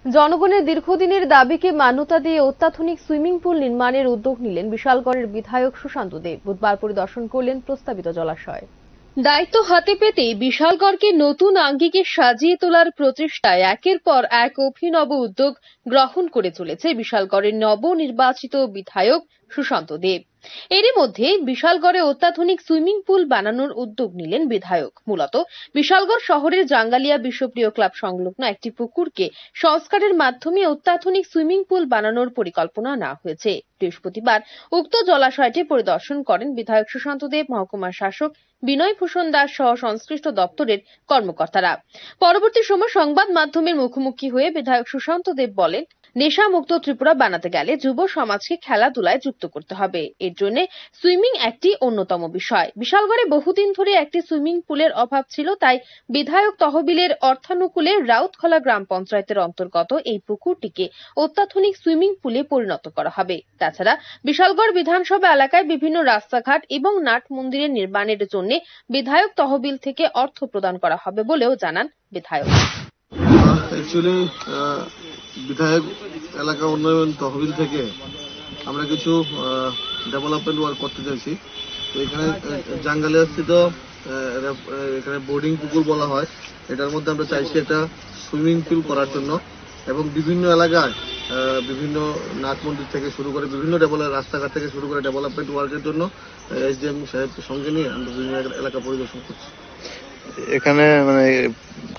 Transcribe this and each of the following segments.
জনগণের দীর্ঘদিনের দাবিকে মান্যতা দিয়ে অত্যাধুনিক সুইমিং পুল নির্মাণের উদ্যোগ নিলেন বিশালগড়ের বিধায়ক সুশান্ত দেব। বুধবার পরিদর্শন করলেন প্রস্তাবিত জলাশয়। দায়িত্ব হাতে পেতেই বিশালগড়কে নতুন আঙ্গিকে সাজিয়ে তোলার প্রচেষ্টায় একের পর এক অভিনব উদ্যোগ গ্রহণ করে চলেছে বিশালগড়ের নবনির্বাচিত বিধায়ক সুশান্ত দেব। এরই মধ্যে বিশালগড়ে অত্যাধুনিক সুইমিং পুল বানানোর উদ্যোগ নিলেন বিধায়ক। মূলত বিশালগড় শহরের জাঙ্গালিয়া বিশ্বপ্রিয় ক্লাব সংলগ্ন একটি পুকুরকে সংস্কারের মাধ্যমে অত্যাধুনিক সুইমিং পুল বানানোর পরিকল্পনা নেওয়া হয়েছে। বৃহস্পতিবার উক্ত জলাশয়টি পরিদর্শন করেন বিধায়ক সুশান্ত দেব, মহকুমা শাসক বিনয় ভূষণ দাস সহ সংশ্লিষ্ট দপ্তরের কর্মকর্তারা। পরবর্তী সময় সংবাদ মাধ্যমের মুখোমুখি হয়ে বিধায়ক সুশান্ত দেব বলেন, নেশামুক্ত ত্রিপুরা বানাতে গেলে যুব সমাজকে খেলাধুলায় যুক্ত করতে হবে। এর জন্য সুইমিং একটি অন্যতম বিষয়। বিশালগড়ে বহুদিন ধরে একটি সুইমিং পুলের অভাব ছিল, তাই বিধায়ক তহবিলের অর্থানুকূলে রাউতখলা গ্রাম পঞ্চায়েতের অন্তর্গত এই পুকুরটিকে অত্যাধুনিক সুইমিং পুলে পরিণত করা হবে। তাছাড়া বিশালগড় বিধানসভা এলাকায় বিভিন্ন রাস্তাঘাট এবং নাট মন্দিরের নির্মাণের জন্য বিধায়ক তহবিল থেকে অর্থ প্রদান করা হবে বলেও জানান বিধায়ক। বিধায়ক এলাকা উন্নয়ন তহবিল থেকে আমরা কিছু ডেভেলপমেন্ট ওয়ার্ক করতে চাইছি। তো এখানে জাঙ্গালিয়া স্থিত এখানে বোর্ডিং পুকুর বলা হয়, এটার মধ্যে আমরা চাইছি একটা সুইমিং পুল করার জন্য এবং বিভিন্ন এলাকায় বিভিন্ন নাট মন্দির থেকে শুরু করে বিভিন্ন রাস্তাঘাট থেকে শুরু করে ডেভেলপমেন্ট ওয়ার্কের জন্য এসডিএম সাহেবকে সঙ্গে নিয়ে আমরা বিভিন্ন এলাকা পরিদর্শন করছি। এখানে মানে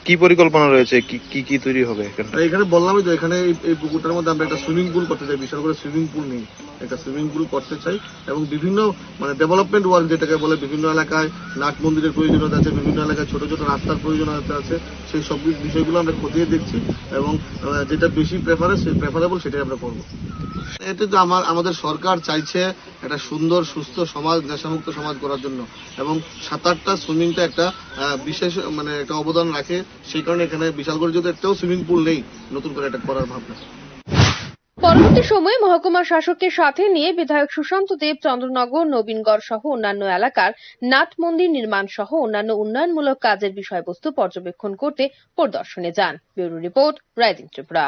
কি পরিকল্পনা রয়েছে, কি কি তৈরি হবে এখানে বললামই তো, এখানে এই পুকুরটার মধ্যে আমরা একটা সুইমিং পুল করতে চাই। বিশাল করে সুইমিং পুল নেই, একটা সুইমিং পুল করতে চাই এবং বিভিন্ন ডেভেলপমেন্ট ওয়ার্ক যেটাকে বলে, বিভিন্ন এলাকায় নাট মন্দিরের প্রয়োজনীয়তা আছে, বিভিন্ন এলাকায় ছোট ছোট রাস্তার প্রয়োজনীয়তা আছে, সেই সব বিষয়গুলো আমরা খতিয়ে দেখছি এবং যেটা বেশি প্রেফারেবল সেটাই আমরা করবো। এতে তো আমাদের সরকার চাইছে একটা সুন্দর সুস্থ সমাজ, নেশামুক্ত সমাজ করার জন্য এবং 7-8টা সুইমিংটা একটা বিশেষ একটা অবদান রাখে। সেই কারণে এখানে বিশালগড় যদি একটাও সুইমিং পুল নেই, নতুন করে এটা করার ভাবনা। পরবর্তী সময়ে মহকুমা শাসককে সাথে নিয়ে বিধায়ক সুশান্ত দেব চন্দ্রনগর, নবীনগড় সহ অন্যান্য এলাকার নাট মন্দির নির্মাণ সহ অন্যান্য উন্নয়নমূলক কাজের বিষয়বস্তু পর্যবেক্ষণ করতে পরিদর্শনে যান। Bureau report, rising Tripura.